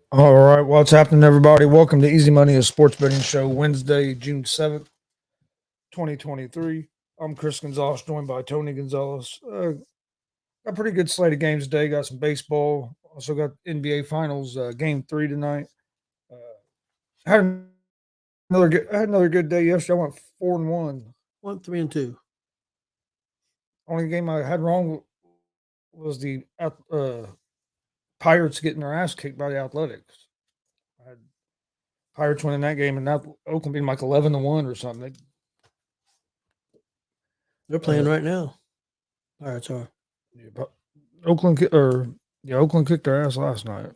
All right, what's happening, everybody? Welcome to Easy Money, a sports betting show, Wednesday, June 7th, 2023. I'm Chris Gonzalez, joined by Tony Gonzalez. Got a pretty good slate of games today. Got some baseball. Also got NBA Finals, Game 3 tonight. Uh, I had another good day yesterday. I went 4-1. 1, 3, and 2. Only game I had wrong was the Pirates getting their ass kicked by the Athletics. I had Pirates winning that game, and that Oakland being like 11-1 or something. They're playing right now. Pirates are. Yeah, but Oakland kicked their ass last night.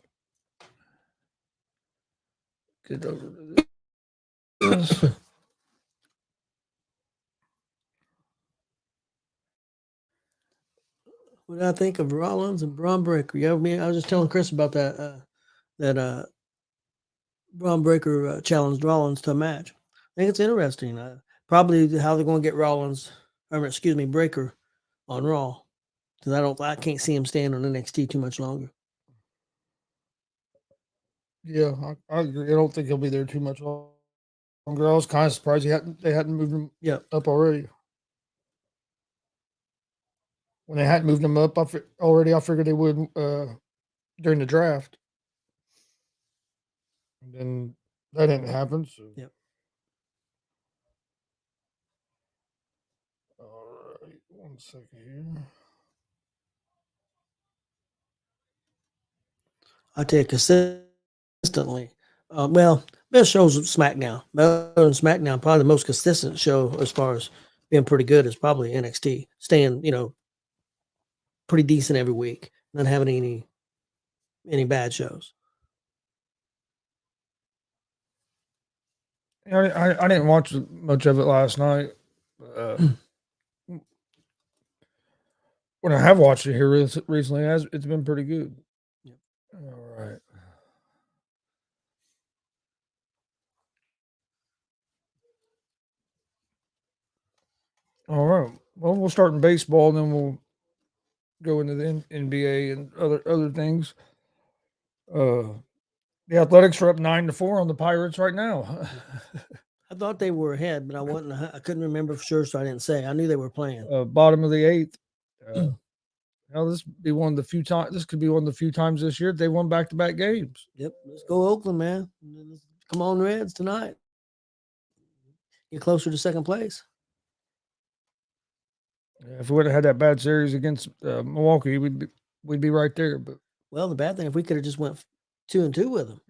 Get over this. What did I think of Rollins and Braun Breaker? Yeah, I was just telling Chris about that Braun Breaker challenged Rollins to a match. I think it's interesting. Probably how they're going to get Breaker on Raw, because I can't see him staying on NXT too much longer. Yeah, I agree. I don't think he'll be there too much longer. I was kind of surprised they hadn't moved him up already. When they hadn't moved him up already, I figured they would during the draft. And then that didn't happen. So. Yep. All right, 1 second here. I tell you, consistently. Best shows SmackDown. Better than SmackDown, probably the most consistent show as far as being pretty good is probably NXT. Staying, pretty decent every week. Not having any bad shows. I didn't watch much of it last night. When I have watched it here recently, it's been pretty good. Yep. All right. All right. Well, we'll start in baseball, and then we'll go into the NBA and other things. The Athletics are up 9-4 on the Pirates right now. I thought they were ahead, but I couldn't remember for sure, so I didn't say. I knew they were playing. Bottom of the eighth. Now this could be one of the few times this year they won back-to-back games. Yep. Let's go Oakland, man. Come on, Reds tonight. Get closer to second place. Yeah, if we would have had that bad series against Milwaukee, we'd be right there. But the bad thing, if we could have just went 2-2 with them,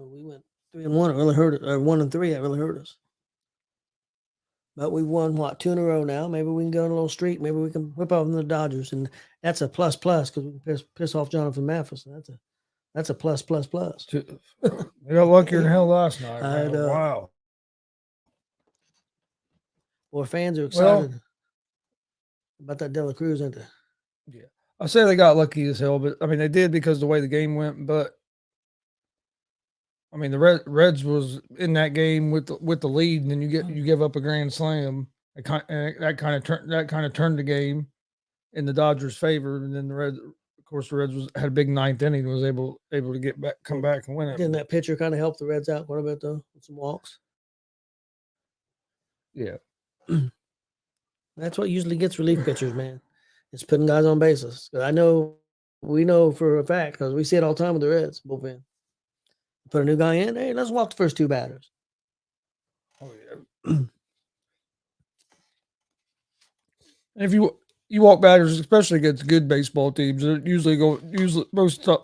we went 3-1. It really hurt us. Or 1-3, it really hurt us. But we won 2 in a row now. Maybe we can go on a little streak. Maybe we can whip off the Dodgers, and that's a plus because we can piss off Jonathan Mathis. That's a plus. They got luckier than hell last night. Wow. Well, fans are excited about that Dela Cruz, aren't they? Yeah, I say they got lucky as hell, but I mean they did because of the way the game went. But I mean the Reds was in that game with the lead, and then you give up a grand slam. That kind of turned the game in the Dodgers' favor, and then the Reds had a big ninth inning and was able to come back and win it. Didn't that pitcher kind of help the Reds out quite a bit though with some walks? Yeah. That's what usually gets relief pitchers, man. It's putting guys on bases. We know for a fact because we see it all the time with the Reds bullpen. Put a new guy in. Hey, let's walk the first two batters. Oh yeah. If you walk batters, especially against good baseball teams, a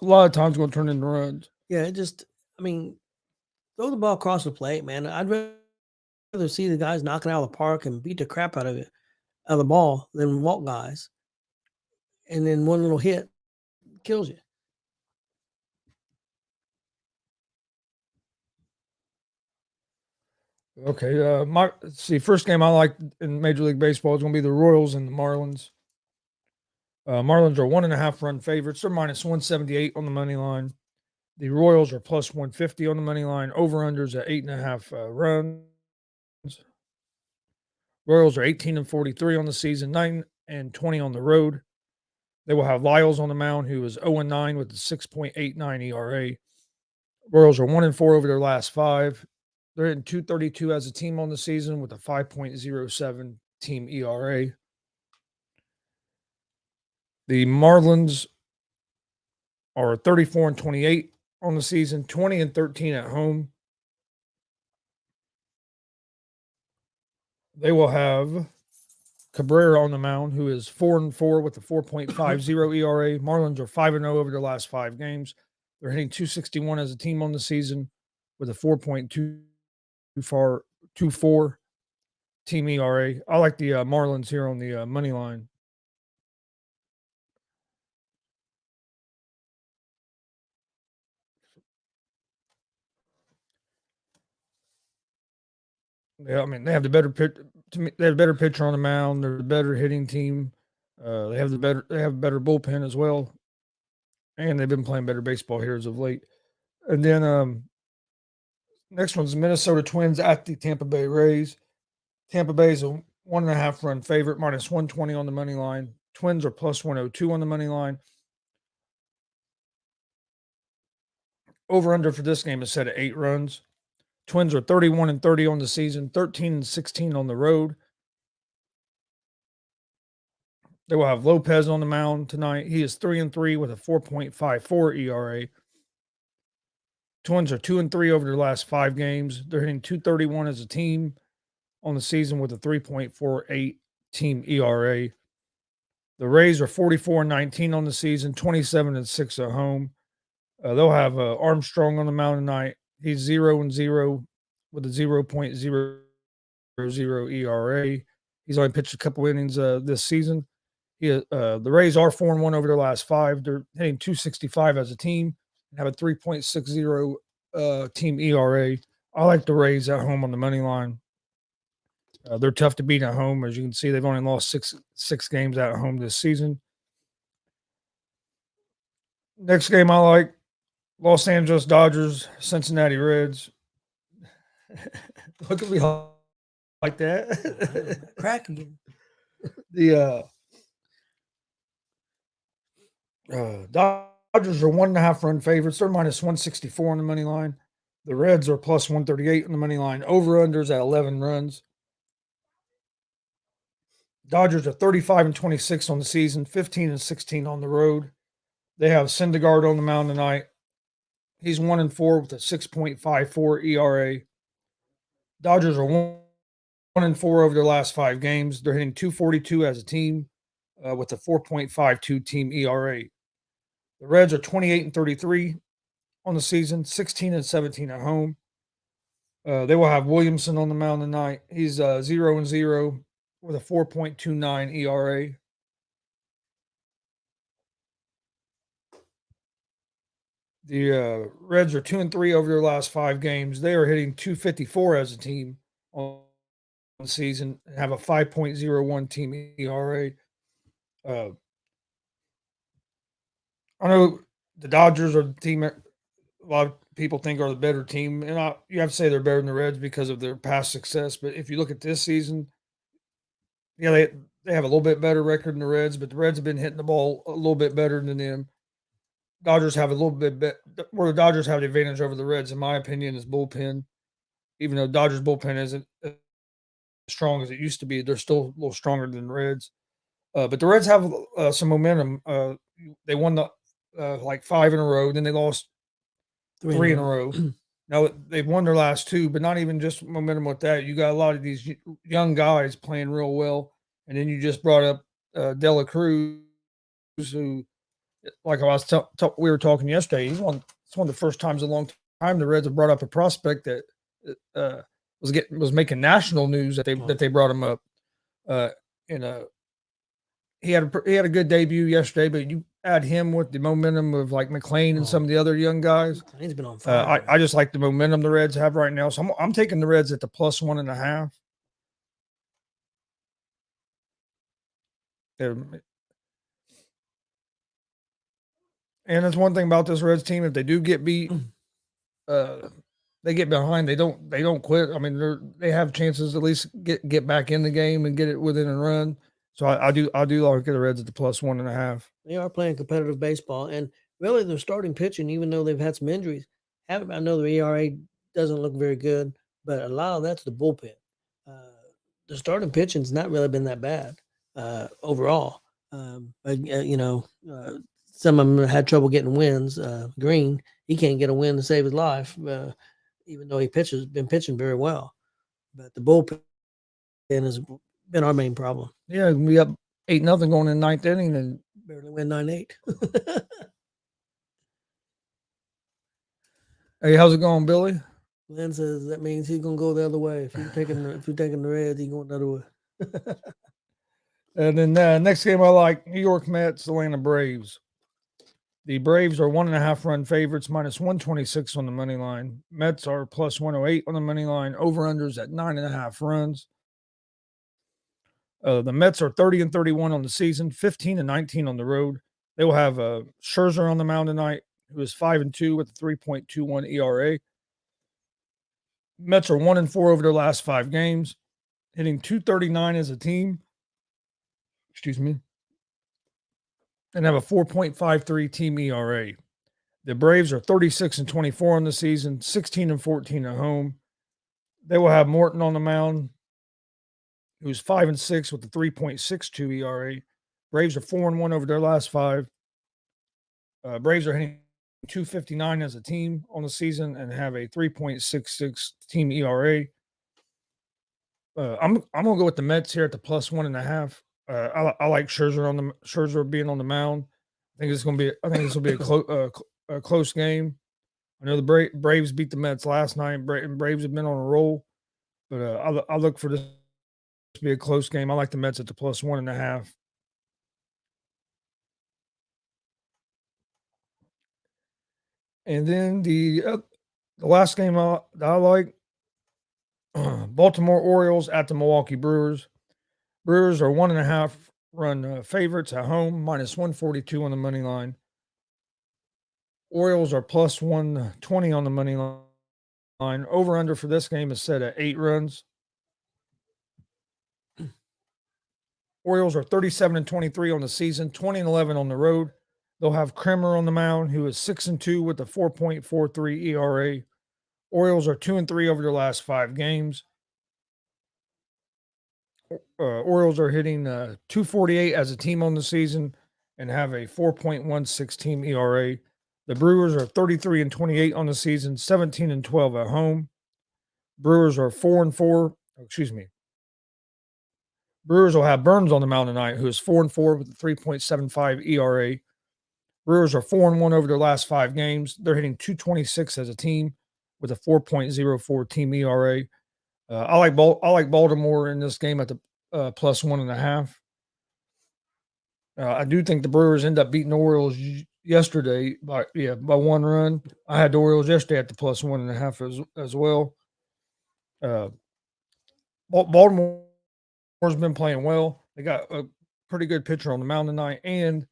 lot of times going to turn into runs. Yeah, throw the ball across the plate, man. I'd rather see the guys knocking out of the park and beat the crap out of the ball than walk guys. And then one little hit kills you. Okay. First game I like in Major League Baseball is going to be the Royals and the Marlins. Marlins are 1.5 run favorites. They're minus 178 on the money line. The Royals are plus 150 on the money line. Over-unders at 8.5 runs. Royals are 18-43 on the season, 9-20 on the road. They will have Lyles on the mound, who is 0-9 with a 6.89 ERA. Royals are 1-4 over their last 5. They're hitting 232 as a team on the season with a 5.07 team ERA. The Marlins are 34-28 on the season, 20-13 at home. They will have Cabrera on the mound, who is 4-4 with a 4.50 ERA. Marlins are 5-0 over their last 5 games. They're hitting 261 as a team on the season with a 4.24 team ERA. I like the Marlins here on the money line. Yeah, I mean they have the better pitch. To me, they have a better pitcher on the mound. They're the better hitting team. They have a better bullpen as well, and they've been playing better baseball here as of late. And then next one's Minnesota Twins at the Tampa Bay Rays. Tampa Bay is a 1.5 run favorite, minus 120 on the money line. Twins are plus 102 on the money line. Over under for this game is set at 8 runs. Twins are 31-30 on the season, 13-16 on the road. They will have Lopez on the mound tonight. He is 3-3 with a 4.54 ERA. Twins are 2-3 over their last 5 games. They're hitting 231 as a team on the season with a 3.48 team ERA. The Rays are 44-19 on the season, 27-6 at home. They'll have Armstrong on the mound tonight. He's 0-0 with a 0.00 ERA. He's only pitched a couple innings this season. The Rays are 4-1 over their last 5. They're hitting 265 as a team and have a 3.60 team ERA. I like the Rays at home on the money line. They're tough to beat at home. As you can see, they've only lost six games at home this season. Next game I like, Los Angeles Dodgers, Cincinnati Reds. Look at me like that. Crack again. The Dodgers are 1.5 run favorites. They're minus 164 on the money line. The Reds are plus 138 on the money line. Over-unders at 11 runs. Dodgers are 35-26 on the season, 15-16 on the road. They have Syndergaard on the mound tonight. He's 1-4 with a 6.54 ERA. Dodgers are 1-4 over their last 5 games. They're hitting 242 as a team with a 4.52 team ERA. The Reds are 28-33 on the season, 16-17 at home. They will have Williamson on the mound tonight. He's 0-0 with a 4.29 ERA. The Reds are 2-3 over their last 5 games. They are hitting 254 as a team on the season and have a 5.01 team ERA. I know the Dodgers are the team a lot of people think are the better team, and you have to say they're better than the Reds because of their past success. But if you look at this season, yeah, they have a little bit better record than the Reds, but the Reds have been hitting the ball a little bit better than them. Dodgers have a little bit where the Dodgers have the advantage over the Reds, in my opinion, is bullpen. Even though Dodgers bullpen isn't as strong as it used to be, they're still a little stronger than the Reds. But the Reds have some momentum. They won like 5 in a row, then they lost 3 in a row. Now they've won their last 2, but not even just momentum with that. You got a lot of these young guys playing real well, and then you just brought up Dela Cruz, who, like I was we were talking yesterday, it's one of the first times in a long time the Reds have brought up a prospect that was making national news that they brought him up. He had a good debut yesterday, but you add him with the momentum of like McLean and some of the other young guys. He's been on fire. I just like the momentum the Reds have right now, so I'm taking the Reds at the plus 1.5. And that's one thing about this Reds team. If they do get beat, they get behind. They don't quit. I mean, they have chances to at least get back in the game and get it within a run. So I do like the Reds at the plus 1.5. They are playing competitive baseball, and really they're starting pitching, even though they've had some injuries. I know the ERA doesn't look very good, but a lot of that's the bullpen. Uh, the starting pitching's not really been that bad overall. Some of them had trouble getting wins. Green, he can't get a win to save his life, even though been pitching very well. But the bullpen has been our main problem. Yeah, we up 8-0 going in ninth inning and Barely win 9-8. hey, how's it going, Billy? Glenn says that means he's gonna go the other way. If you're taking the Reds, he's going the other way. And then next game I like New York Mets, Atlanta Braves. The Braves are 1.5 run favorites, minus 126 on the money line. Mets are plus 108 on the money line. Over unders at 9.5 runs. The Mets are 30-31 on the season, 15-19 on the road. They will have Scherzer on the mound tonight, who is 5-2 with a 3.21 ERA. Mets are 1-4 over their last 5 games, hitting .239 as a team. Excuse me. And have a 4.53 team ERA. The Braves are 36-24 on the season, 16-14 at home. They will have Morton on the mound, who's 5-6 with a 3.62 ERA. Braves are 4-1 over their last 5. Braves are hitting .259 as a team on the season and have a 3.66 team ERA. I'm gonna go with the Mets here at the plus 1.5. I like Scherzer being on the mound. I think this will be a close game. I know the Braves beat the Mets last night. Braves have been on a roll, but I look for this to be a close game. I like the Mets at the plus 1.5. And then the last game that I like, Baltimore Orioles at the Milwaukee Brewers. Brewers are 1.5 run favorites at home, minus 142 on the money line. Orioles are plus 120 on the money line. Over under for this game is set at 8 runs. Orioles are 37-23 on the season, 20-11 on the road. They'll have Kremer on the mound, who is 6-2 with a 4.43 ERA. Orioles are 2-3 over their last 5 games. Orioles are hitting .248 as a team on the season and have a 4.16 team ERA. The Brewers are 33-28 on the season, 17-12 at home. Brewers are 4-4. Excuse me. Brewers will have Burns on the mound tonight, who is 4-4 with a 3.75 ERA. Brewers are 4-1 over their last 5 games. They're hitting .226 as a team with a 4.04 team ERA. I like Baltimore in this game at the plus 1.5. I do think the Brewers end up beating the Orioles yesterday by 1 run. I had the Orioles yesterday at the plus 1.5 as well. Baltimore's been playing well. They got a pretty good pitcher on the mound tonight, and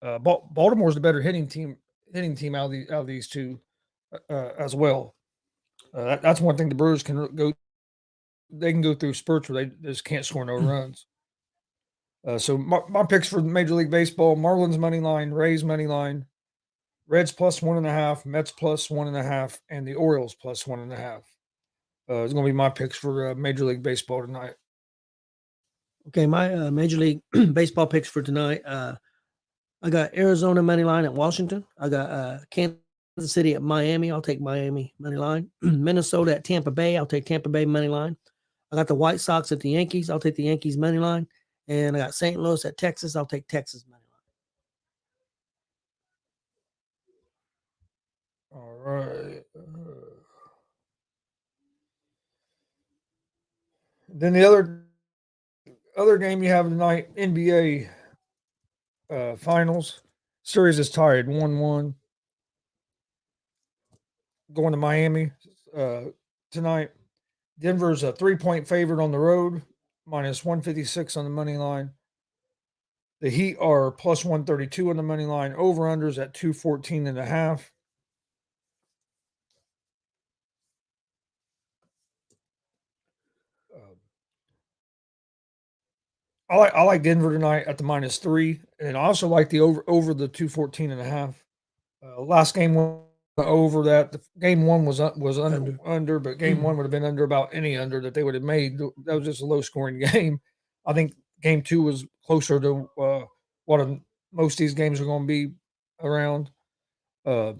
Baltimore's the better hitting team out of these two as well. That's one thing the Brewers can go. They can go through spurts where they just can't score no runs. So my picks for Major League Baseball: Marlins money line, Rays money line, Reds plus 1.5, Mets plus 1.5, and the Orioles plus 1.5. It's going to be my picks for Major League Baseball tonight. Okay, my Major League Baseball picks for tonight. I got Arizona money line at Washington. I got Kansas City at Miami. I'll take Miami money line. Minnesota at Tampa Bay. I'll take Tampa Bay money line. I got the White Sox at the Yankees. I'll take the Yankees money line. And I got St. Louis at Texas. I'll take Texas money line. All right. Then the other game you have tonight, NBA Finals. Series is tied 1-1. Going to Miami tonight. Denver's a 3-point favorite on the road, minus 156 on the money line. The Heat are plus 132 on the money line. Over-unders at 214.5. I like Denver tonight at the -3, and I also like the over the 214.5. Last game over that. Game one was Under. under, but game one would have been under about any under that they would have made. That was just a low scoring game. I think game two was closer to what most of these games are going to be around. Uh,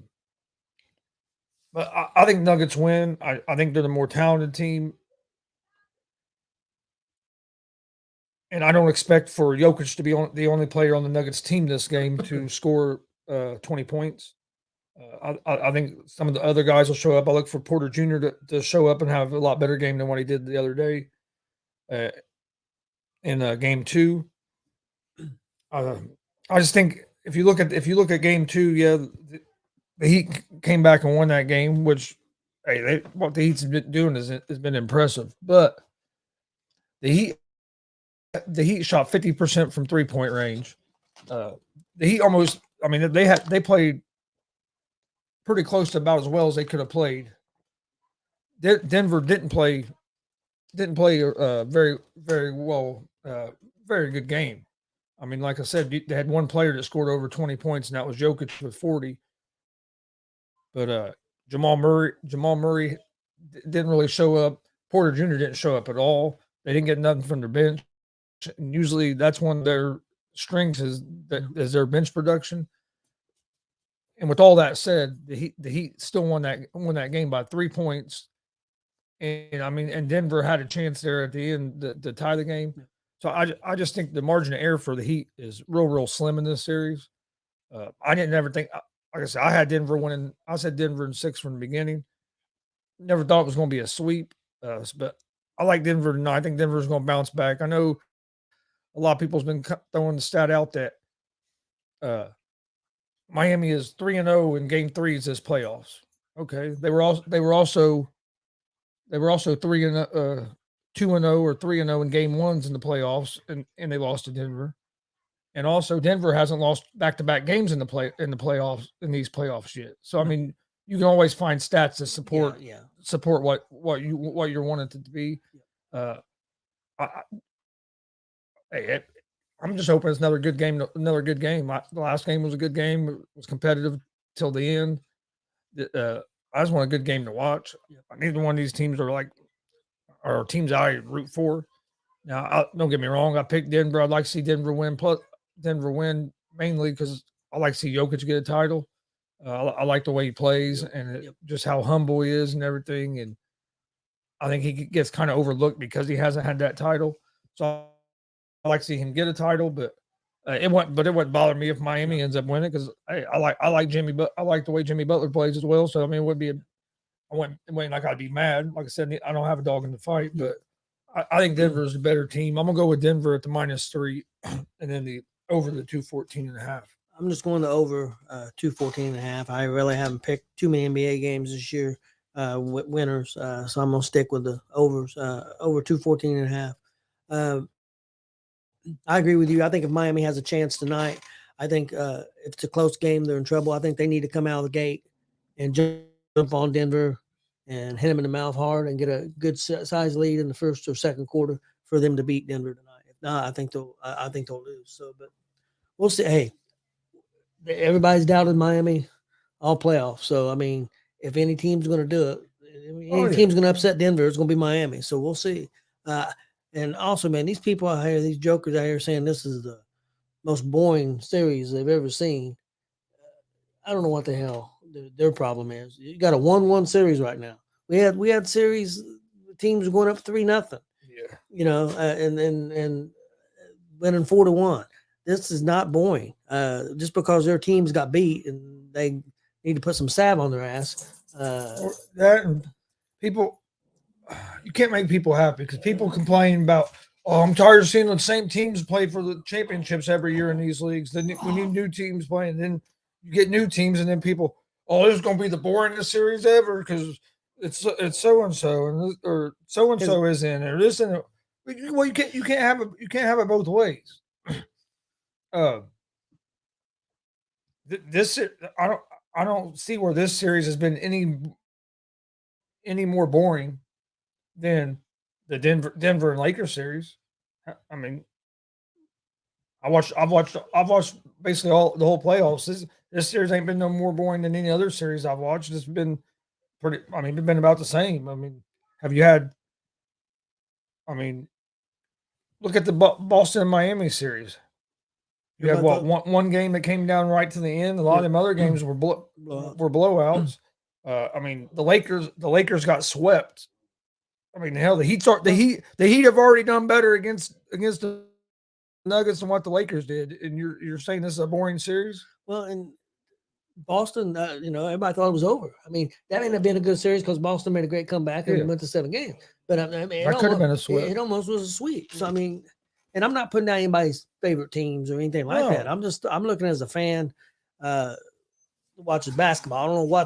but I think Nuggets win. I think they're the more talented team. And I don't expect for Jokic to be the only player on the Nuggets team this game to score 20 points. I think some of the other guys will show up. I look for Porter Jr. to show up and have a lot better game than what he did the other day in game two. I just think if you look at game two, yeah, the Heat came back and won that game, which what the Heat's been doing has been impressive. But the Heat shot 50% from 3-point range. The Heat almost, I mean, they played pretty close to about as well as they could have played. Denver didn't play very very well, very good game. I mean, like I said, they had one player that scored over 20 points, and that was Jokic with 40. But Jamal Murray didn't really show up. Porter Jr. didn't show up at all. They didn't get nothing from their bench. And usually, that's one of their strengths is their bench production. And with all that said, the Heat still won that game by 3 points. And I mean, and Denver had a chance there at the end to tie the game. So I just think the margin of error for the Heat is real slim in this series. I didn't ever think, like I said, I had Denver winning. I said Denver in 6 from the beginning. Never thought it was going to be a sweep, but I like Denver tonight. I think Denver's going to bounce back. I know a lot of people's been throwing the stat out that Miami is 3-0 in game threes this playoffs. Okay, they were also 2-0 or 3-0 in game ones in the playoffs, and they lost to Denver. And also, Denver hasn't lost back-to-back games in the playoffs in these playoffs yet. So, I mean, you can always find stats that support what you're wanting it to be. I'm just hoping it's another good game. The last game was a good game. It was competitive till the end. I just want a good game to watch. Neither one of these teams are teams I root for. Now, don't get me wrong. I picked Denver. I'd like to see Denver win. Plus, Denver win mainly because I like to see Jokic get a title. I like the way he plays and just how humble he is and everything. And I think he gets kind of overlooked because he hasn't had that title. So I like to see him get a title, but it wouldn't bother me if Miami ends up winning because I like Jimmy, but I like the way Jimmy Butler plays as well. So I mean, I wouldn't like I'd be mad. Like I said, I don't have a dog in the fight, but I think Denver's a better team. I'm gonna go with Denver at the -3, and then the over the 214.5. I'm just going to over 214.5. I really haven't picked too many NBA games this year, winners. So I'm gonna stick with the overs, over 214.5. I agree with you. I think if Miami has a chance tonight, I think if it's a close game, they're in trouble. I think they need to come out of the gate and jump on Denver and hit them in the mouth hard and get a good size lead in the first or second quarter for them to beat Denver tonight. If not, I think they'll lose. So, but we'll see. Hey, everybody's doubted Miami all playoffs. So, I mean, if any team's going to do it, any team's going to upset Denver, it's going to be Miami. So we'll see. And also, man, these people out here, these jokers out here saying this is the most boring series they've ever seen. I don't know what the hell their problem is. You got a 1-1 series right now. We had series teams going up 3-0. Yeah, and winning 4-1. This is not boring. Just because their teams got beat and they need to put some salve on their ass. That and people, you can't make people happy because people complain about, oh, I'm tired of seeing the same teams play for the championships every year in these leagues. Then we need new teams playing. Then you get new teams, and then people, oh, this is going to be the boringest series ever because it's so and so or so and so is in or this and well, you can't have it both ways. This I don't see where this series has been any more boring than the Denver and Lakers series. I mean, I've watched basically the whole playoffs. This this series ain't been no more boring than any other series I've watched. It's been pretty. I mean, it's been about the same. I mean, have you had? I mean, look at the Boston and Miami series. You had what one game that came down right to the end. A lot of them other games were blowouts. I mean, the Lakers got swept. I mean, hell, the Heat have already done better against the Nuggets than what the Lakers did, and you're saying this is a boring series? Well, and Boston, everybody thought it was over. I mean, that may have been a good series because Boston made a great comeback and went to 7 games. But I mean, that could have been a sweep. It almost was a sweep. So I mean, and I'm not putting down anybody's favorite teams or anything like that. I'm looking as a fan who watches basketball. I don't know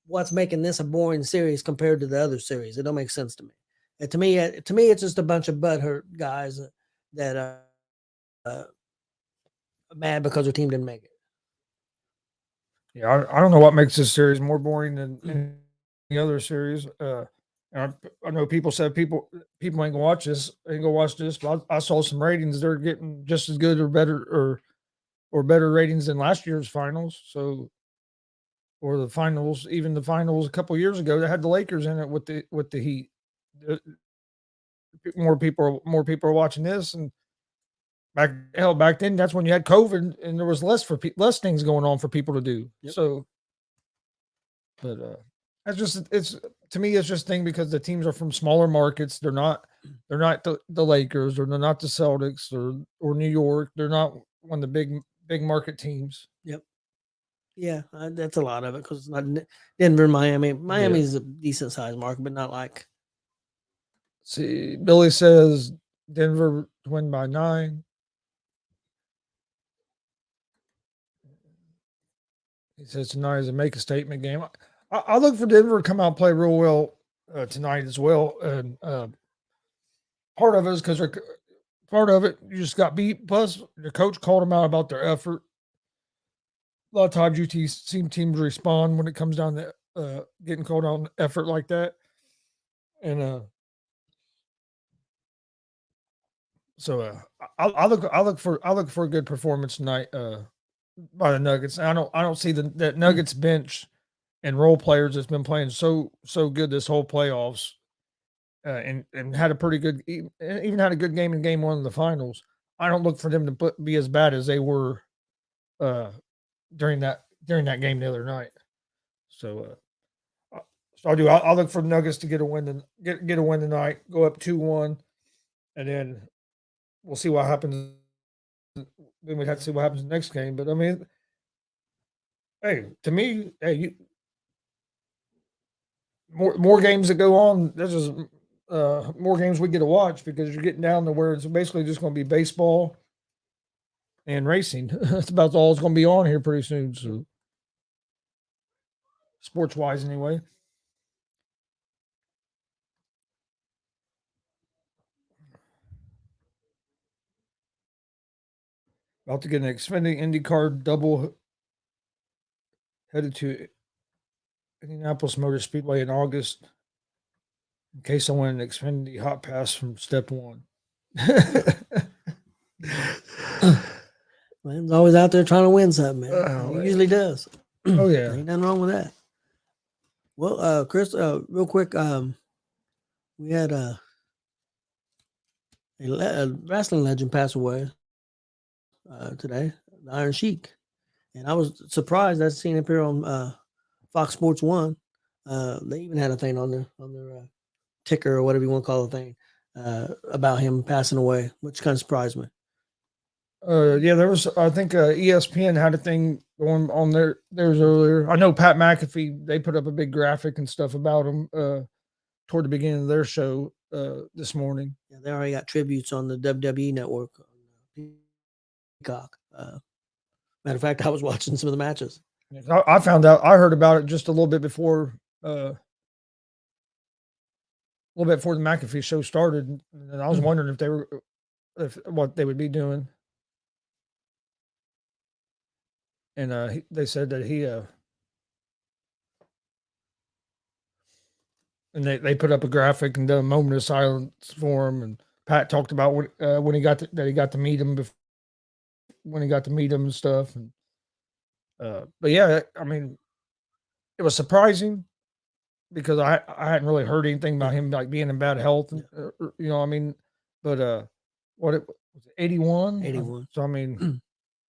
what's making this a boring series compared to the other series. It don't make sense to me. And to me, it's just a bunch of butthurt guys that are mad because their team didn't make it. Yeah, I don't know what makes this series more boring than any other series. I know people said people ain't gonna watch this, But I saw some ratings; they're getting just as good or better or better ratings than last year's finals. So, or the finals, even the finals a couple of years ago that had the Lakers in it with the Heat. More people are watching this, and back then that's when you had COVID and there was less things going on for people to do. Yep. So, but it's to me it's just thing because the teams are from smaller markets. They're not the Lakers or they're not the Celtics or New York. They're not one of the big market teams. Yep. Yeah, that's a lot of it because Denver, Miami. Miami is a decent sized market, but not like. See, Billy says Denver to win by 9. He says tonight is a make a statement game. I look for Denver to come out and play real well tonight as well. And part of it is because part of it you just got beat. Plus, the coach called them out about their effort. A lot of times you see teams respond when it comes down to getting called on effort like that. And so I look for a good performance tonight by the Nuggets. I don't see that Nuggets bench and role players that's been playing so good this whole playoffs, and had a pretty good even had a good game in game 1 of the finals. I don't look for them to be as bad as they were during that game the other night. So I'll look for the Nuggets to get a win get a win tonight, go up 2-1, and then we'll see what happens. Then we'd have to see what happens in the next game. But I mean, hey, to me, more games that go on. There's just more games we get to watch because you're getting down to where it's basically just going to be baseball and racing. That's about all it's going to be on here pretty soon. So, sports wise, anyway. About to get an Xfinity IndyCar double headed to Indianapolis Motor Speedway in August. In case I want an Xfinity Hot Pass from Step 1. Man's always out there trying to win something, man. He usually does. Oh yeah, ain't nothing wrong with that. Well, Chris, real quick, we had a wrestling legend pass away today, the Iron Sheik, and I was surprised I seen him here on Fox Sports 1. They even had a thing on their ticker or whatever you want to call the thing about him passing away, which kind of surprised me. Yeah, there was. I think ESPN had a thing going on theirs earlier. I know Pat McAfee. They put up a big graphic and stuff about him toward the beginning of their show this morning. Yeah, they already got tributes on the WWE network. Peacock. Matter of fact, I was watching some of the matches. I found out. I heard about it just a little bit before. A little bit before the McAfee show started, and I was wondering if what they would be doing. And they said that he and they put up a graphic and done a moment of silence for him. And Pat talked about when he got to meet him when he got to meet him and stuff. And But yeah, I mean, it was surprising because I hadn't really heard anything about him like being in bad health, and, you know, I mean, but what it was 81. 81. So I mean,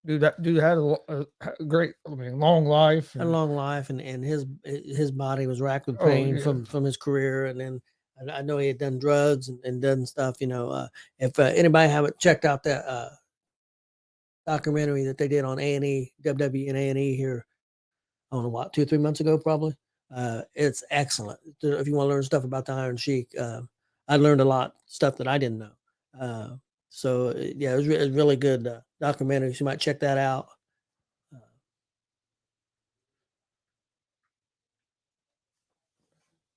dude had a great, I mean, long life, Had a and long life, and his body was racked with oh pain yeah, from his career, and then I know he had done drugs and done stuff. If anybody haven't checked out that documentary that they did on A&E, WWE and A&E here, I don't know what, 2 or 3 months ago, probably. It's excellent. If you want to learn stuff about the Iron Sheik, I learned a lot stuff that I didn't know. Yeah, it was really good documentary. So you might check that out.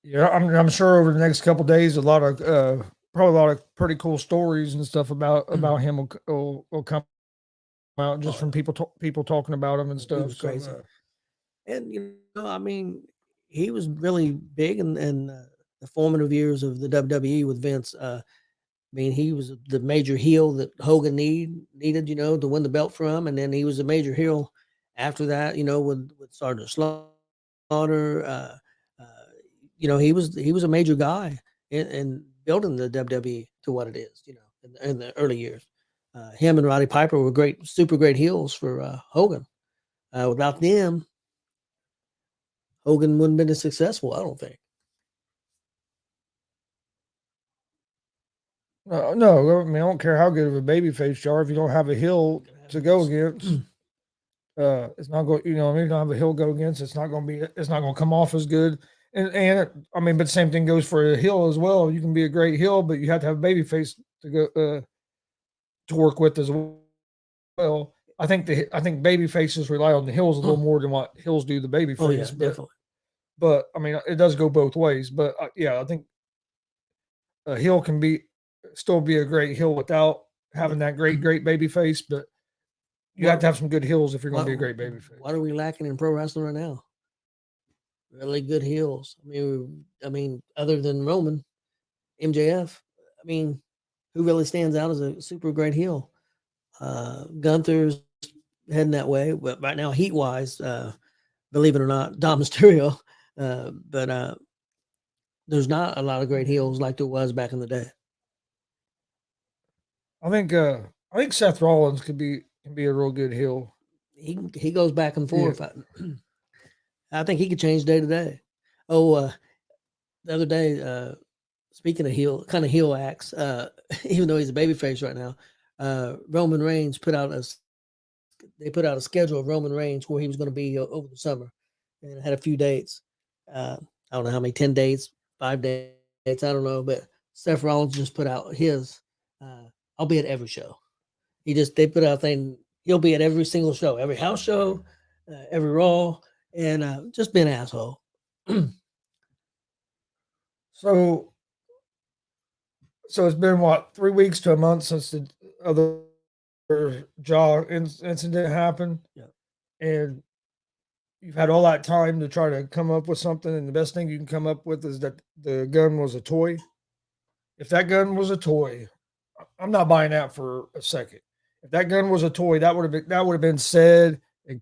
yeah. I'm sure over the next couple days, a lot of probably a lot of pretty cool stories and stuff about him will come out just from people talking about him and He stuff. was So crazy. And I mean, he was really big in the formative years of the WWE with Vince. I mean, he was the major heel that Hogan needed, to win the belt from, and then he was a major heel after that, with Sergeant Slaughter. Uh, he was a major guy in building the WWE to what it is, in the early years. Him and Roddy Piper were great, super great heels for Hogan. Without them, Hogan wouldn't have been as successful, I don't think. no, I mean, I don't care how good of a babyface you are if you don't have a heel to go against. It's not going. You know, what I mean, you don't have a heel to go against. It's not going to be. It's not going to come off as good. I mean, but the same thing goes for a heel as well. You can be a great heel, but you have to have a babyface to go to work with as well. I think baby faces rely on the heels a little more than what heels do the baby Oh yeah, face. definitely. But I mean, it does go both ways. But yeah, I think a heel can be still be a great heel without having that great baby face. But you have What to have some good heels if you're going what to be a great baby face. what are we lacking in pro wrestling right now? Really good heels. I mean, other than Roman, MJF. I mean, who really stands out as a super great heel? Gunther's heading that way, but right now, heat wise, believe it or not, Dom Mysterio. But there's not a lot of great heels like there was back in the day. I think Seth Rollins can be a real good heel. He goes back and Yeah. forth. I think he could change day to day. Oh, the other day, speaking of kind of heel acts, even though he's a babyface right now, Roman Reigns put out a schedule of Roman Reigns where he was going to be over the summer, and it had a few dates. I don't know how many, 10 dates, 5 dates, I don't know, but Seth Rollins just put out his. I'll be at every show. They put out a thing. He'll be at every single show, every house show, every Raw, and just be an asshole. So it's been what 3 weeks to a month since the other incident happened, Yeah. and you've had all that time to try to come up with something, and the best thing you can come up with is that the gun was a toy. If that gun was a toy, I'm not buying that for a second. If that gun was a toy, that would have been said, and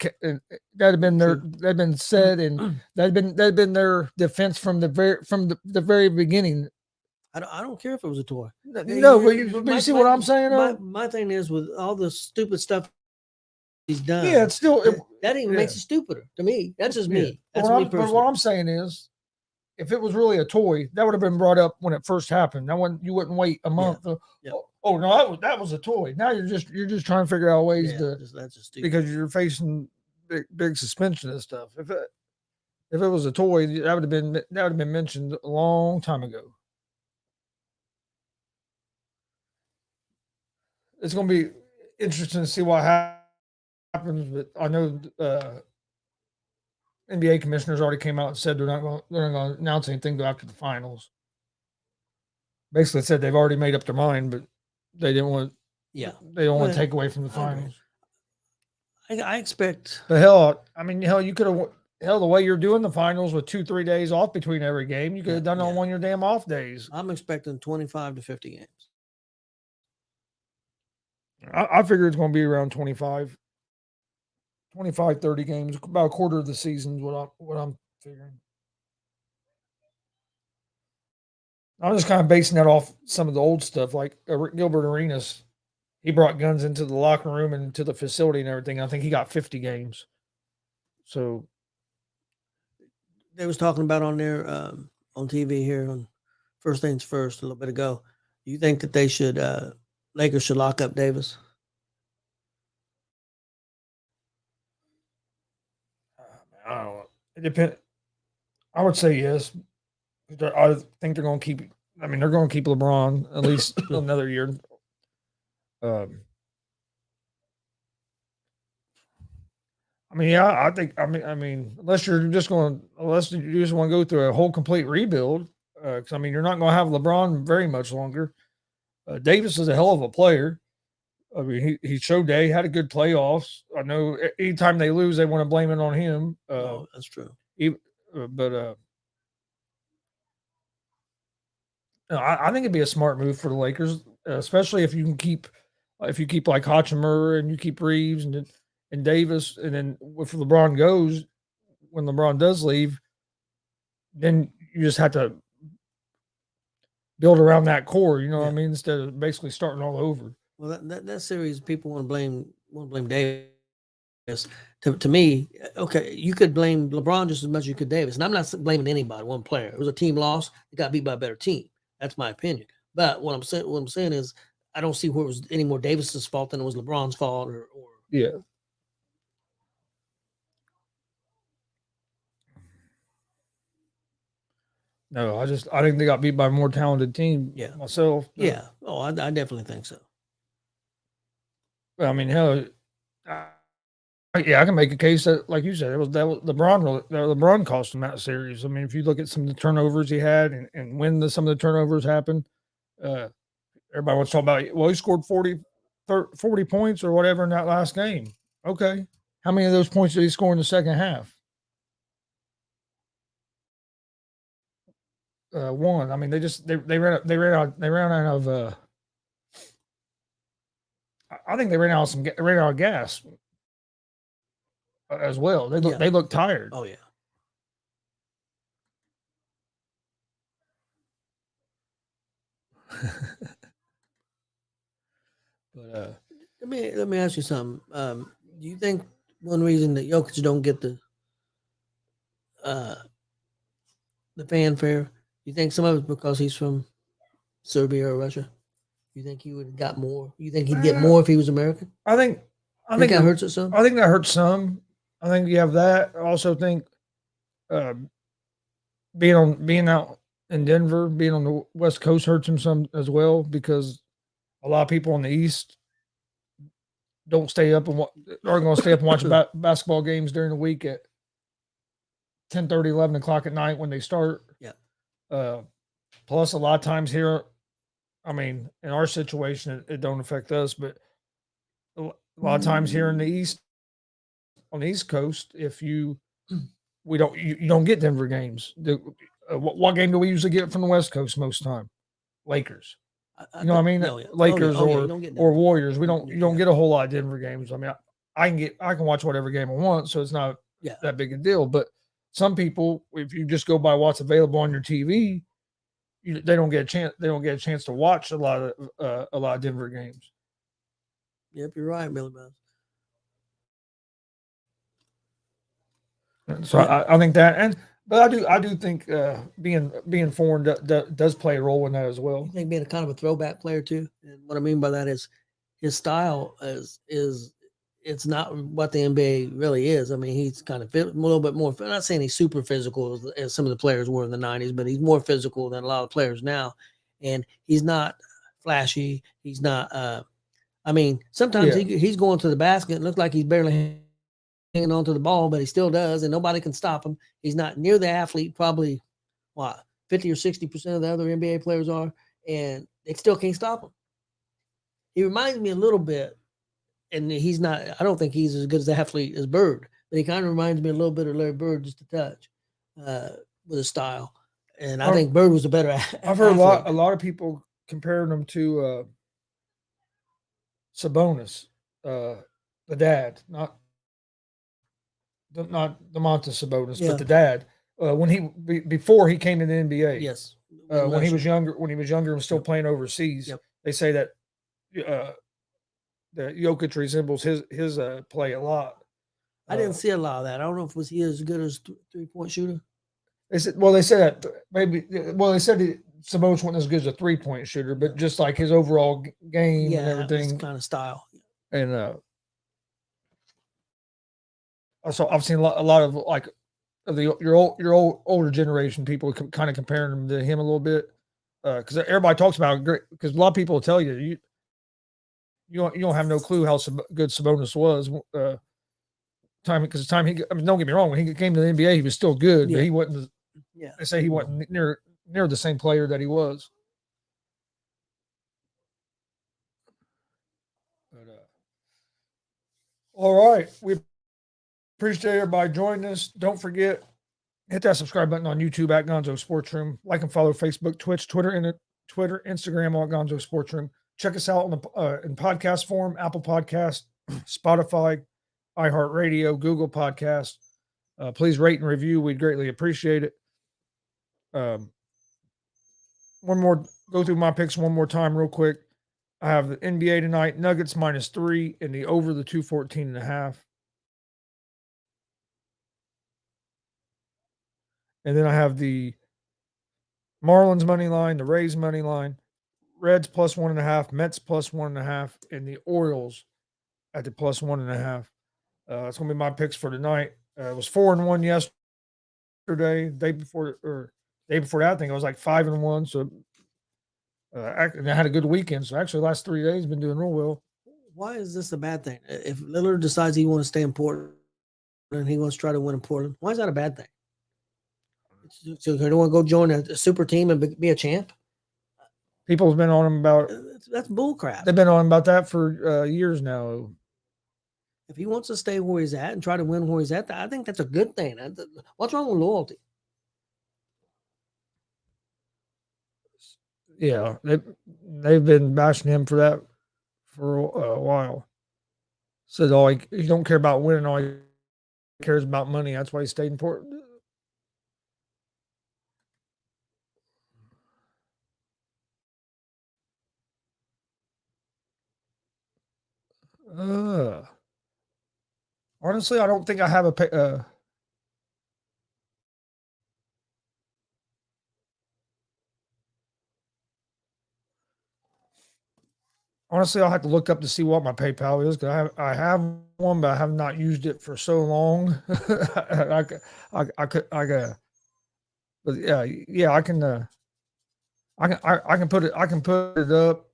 that'd have been that'd been said, and that'd been their defense from the very beginning. I don't care if it was a toy. No, but you see what I'm saying? My thing is with all the stupid stuff he's done. Yeah, it's still that even makes it stupider to me. That's just me. That's me me personally. But what I'm saying is, if it was really a toy, that would have been brought up when it first happened. Now, you wouldn't wait a month. Yeah. Oh no, that was a toy. Now you're just trying to figure out ways that's just stupid. because you're facing big suspension and stuff. If it was a toy, that would have been mentioned a long time ago. It's going to be interesting to see what happens. But I know NBA commissioners already came out and said they're not going to announce anything until after the finals. Basically said they've already made up their mind, but they didn't want. Yeah, they don't want to take away from the finals. I expect. But hell, I mean, you could have the way you're doing the finals with 2-3 days off between every game, you could have done it on one of your damn off days. I'm expecting 25 to 50 games. I figure it's going to be around 25. 25, 30 games, about a quarter of the season is what I'm figuring. I'm just kind of basing that off some of the old stuff, like Gilbert Arenas. He brought guns into the locker room and into the facility and everything. I think he got 50 games. So They was talking about on there on TV here on First Things First a little bit ago. Do you think that they should Lakers should lock up Davis? I don't know. It depends. I would say yes. I think they're going to keep. I mean, they're going to keep LeBron at least another year. I mean, yeah, I think. I mean, unless you just want to go through a whole complete rebuild, because I mean, you're not going to have LeBron very much longer. Davis is a hell of a player. I mean, he showed that he had a good playoffs. I know anytime they lose, they want to blame it on him. Oh, that's true. But I think it'd be a smart move for the Lakers, especially if you keep like Hachimura and you keep Reeves and Davis, and then if LeBron goes, when LeBron does leave, then you just have to build around that core. You know what I mean? Instead of basically starting all over. Well, that series, people want to blame Davis. To me, okay, you could blame LeBron just as much as you could Davis, and I'm not blaming anybody, one player. It was a team loss; they got beat by a better team. That's my opinion. But what I'm saying is, I don't see where it was any more Davis's fault than it was LeBron's fault, or yeah. No, I think they got beat by a more talented team. Yeah, myself. Yeah. Oh, I definitely think so. I mean, hell, yeah, I can make a case that, like you said, that was LeBron cost him that series. I mean, if you look at some of the turnovers he had and when some of the turnovers happened, everybody wants to talk about, well, he scored 40 points or whatever in that last game. Okay. How many of those points did he score in the second half? One. I mean, they ran out of I think they ran out of gas as well. They look tired. Oh yeah. But let me ask you something. Do you think one reason that Jokic don't get the fanfare, you think some of it's because he's from Serbia or Russia? You think he would have got more? You think he'd get more if he was American? I think that hurts it some. I think that hurts some. I think you have that. I also think being out in Denver, being on the West Coast hurts him some as well, because a lot of people on the East don't stay up and are going to stay up and watch basketball games during the week at 10:30, 11 o'clock at night when they start. Yeah. Plus, a lot of times here, I mean, in our situation, it don't affect us, but a lot of times here in the East, on the East Coast, if you don't get Denver games. What game do we usually get from the West Coast most time? Lakers. You know what I mean? No, yeah. Lakers or Warriors. You don't Yeah. get a whole lot of Denver games. I mean, I can watch whatever game I want, so it's not that big a deal. But some people, if you just go by what's available on your TV, they don't get a chance. They don't get a chance to watch a lot of Denver games. Yep, you're right, Billy Bones. So I think that, but I do think being foreign does play a role in that as well. You think being a kind of a throwback player too, and what I mean by that is his style is it's not what the NBA really is. I mean, he's kind of a little bit more. I'm not saying he's super physical as some of the players were in the '90s, but he's more physical than a lot of players now, and he's not flashy. He's not. I mean, sometimes he's going to the basket and looks like he's barely hanging on to the ball, but he still does, and nobody can stop him. He's not near the athlete, probably 50 or 60% of the other NBA players are, and they still can't stop him. He reminds me a little bit, and he's not, I don't think he's as good as an athlete as Bird, but he kind of reminds me a little bit of Larry Bird, just a touch, with his style. And I think Bird was a better athlete. I've heard a lot of people comparing him to Sabonis, the dad, not not Domantas Sabonis, Yeah. but the dad. Before he came to the NBA, Yes. when he was younger, and still Yep. playing overseas, Yep. they say that that Jokic resembles his play a lot. I didn't see a lot of that. I don't know if was he as good as 3-point shooter. They said that maybe. Well, they said Sabonis wasn't as good as a 3-point shooter, but just like his overall game and Yeah, his everything, kind of style. and also I've seen a lot of like of your older generation people kind of comparing him a little bit because everybody talks about because a lot of people will tell you don't have no clue how good Sabonis was. Time he, I mean, don't get me wrong, when he came to the NBA, he was still good, but he wasn't. Yeah, They say he wasn't near the same player that he was. But, all right, we appreciate everybody joining us. Don't forget, hit that subscribe button on YouTube at Gonzo Sports Room. Like and follow Facebook, Twitch, Twitter, Instagram all at Gonzo Sports Room. Check us out on the in podcast form: Apple Podcast, Spotify, iHeartRadio, Google Podcast. Please rate and review. We'd greatly appreciate it. Go through my picks one more time real quick. I have the NBA tonight, Nuggets -3 and the over the 214.5. And then I have the Marlins money line, the Rays money line, Reds +1.5, Mets +1.5, and the Orioles at the +1.5. It's gonna be my picks for tonight. It was 4-1 yesterday. Day before that, I think I was like 5-1. So and I had a good weekend. So actually, the last 3 days been doing real well. Why is this a bad thing? If Lillard decides he wants to stay in Portland and he wants to try to win in Portland, why is that a bad thing? So they don't want to go join a super team and be a champ? People have been on him about that's bullcrap. They've been on him about that for years now. If he wants to stay where he's at and try to win where he's at, I think that's a good thing. What's wrong with loyalty? Yeah, they've been bashing him for that for a while. Said he don't care about winning, all he cares about money. That's why he stayed in Portland. Honestly, I don't think I have a honestly, I'll have to look up to see what my PayPal is because I have one, but I have not used it for so long. I got, but yeah, I can put it up.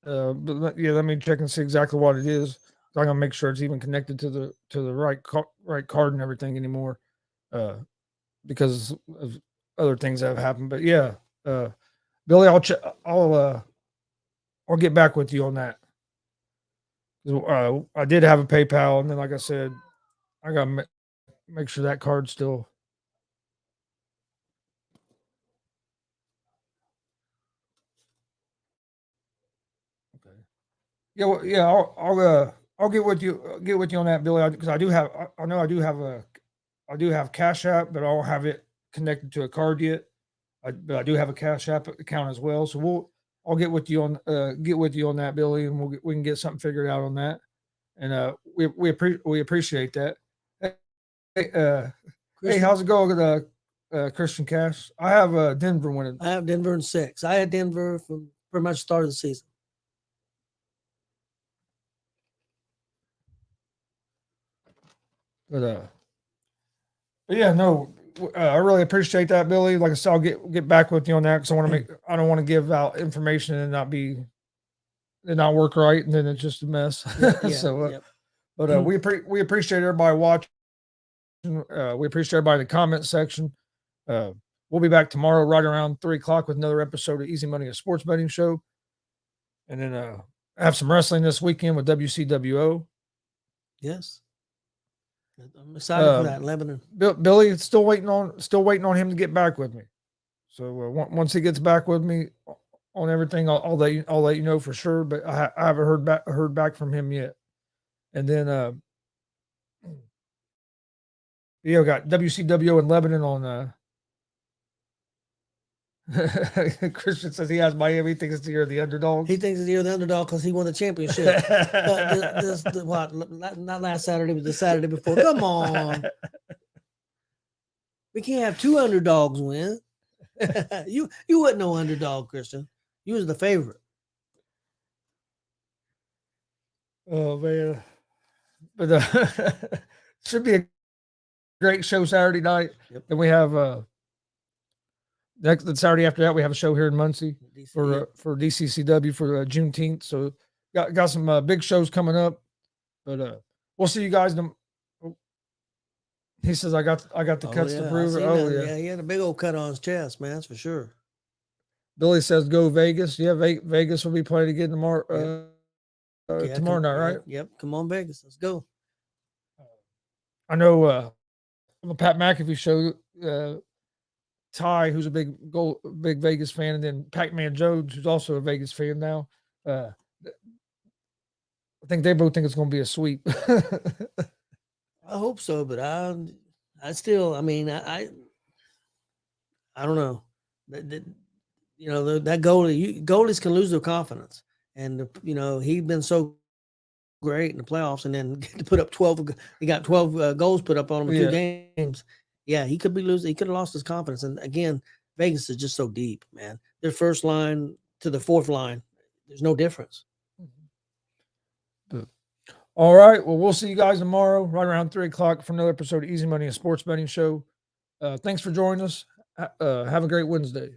But let me check and see exactly what it is. I'm gonna make sure it's even connected to the right card and everything anymore, because of other things that have happened. But yeah, Billy, I'll get back with you on that. I did have a PayPal, and then like I said, I gotta make sure that card's still. Okay. Yeah, well, yeah, I'll get with you on that, Billy, because I know I do have Cash App, but I don't have it connected to a card yet. But I do have a Cash App account as well, so I'll get with you on that, Billy, and we can get something figured out on that. And we appreciate that. Hey, hey, how's it going, Christian Cash? I have Denver winning. I have Denver in 6. I had Denver from pretty much the start of the season. But yeah, no, I really appreciate that, Billy. Like I said, I'll get back with you on that because I don't want to give out information and not work right, and then it's just a mess. Yeah, So, but we appreciate everybody watching. We appreciate everybody in the comment section. We'll be back tomorrow right around 3:00 with another episode of Easy Money, a sports betting show, and then have some wrestling this weekend with WCWO. Yes. I'm excited for that, Lebanon. Billy, still waiting on him to get back with me. So once he gets back with me on everything, I'll let you know for sure. But I haven't heard back from him yet. And then Yeah, we got WCWO in Lebanon on. Christian says he has Miami. He thinks it's the year of the underdogs. He thinks he's the underdog because he won the championship. What? Not last Saturday, but the Saturday before. Come on, we can't have two underdogs win. you wasn't no underdog, Christian. You was the favorite. Oh man, but should be a great show Saturday night. Yep. Then we have next the Saturday after that we have a show here in Muncie for DCCW for Juneteenth. So got some big shows coming up, but we'll see you guys. He says I got the cuts to prove it. Oh yeah, he had a big old cut on his chest, man. That's for sure. Billy says go Vegas. Yeah, Vegas will be playing again tomorrow. Tomorrow night, right? Yep. Come on, Vegas. Let's go. I know the Pat McAfee show. Ty, who's a big Vegas fan, and then Pac-Man Jones, who's also a Vegas fan now. I think they both think it's going to be a sweep. I hope so, but I still, I mean, I don't know. That goalies can lose their confidence, and he's been so great in the playoffs, and then to put up 12, he got 12 goals put up on him in 2 games. Yeah, he could be losing. He could have lost his confidence. And again, Vegas is just so deep, man. Their first line to the fourth line, there's no difference. All right. Well, we'll see you guys tomorrow, right around 3:00 for another episode of Easy Money, a sports betting show. Thanks for joining us. Have a great Wednesday.